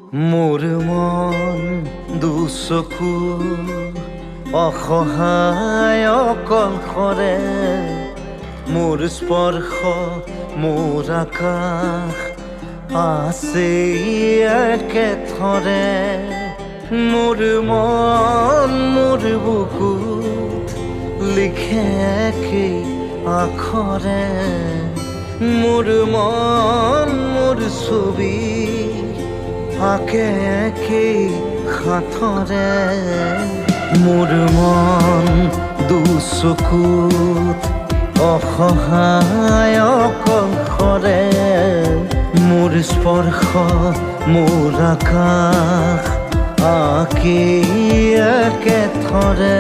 মোৰ মন দুচকু অসহায় অকলশৰে, মোৰ স্পৰ্শ মোৰ আকাশ আছে একেথৰে। মোৰ মন মোৰ বুকুত লিখে একেই আখৰে, মোৰ মন মোৰ ছবি আঁকে একেই সাঁথৰে। মোৰ মন দুচকুত অসহায় অকলশৰে, মোৰ স্পৰ্শ মোৰ আকাশ আঁকি একেথৰে।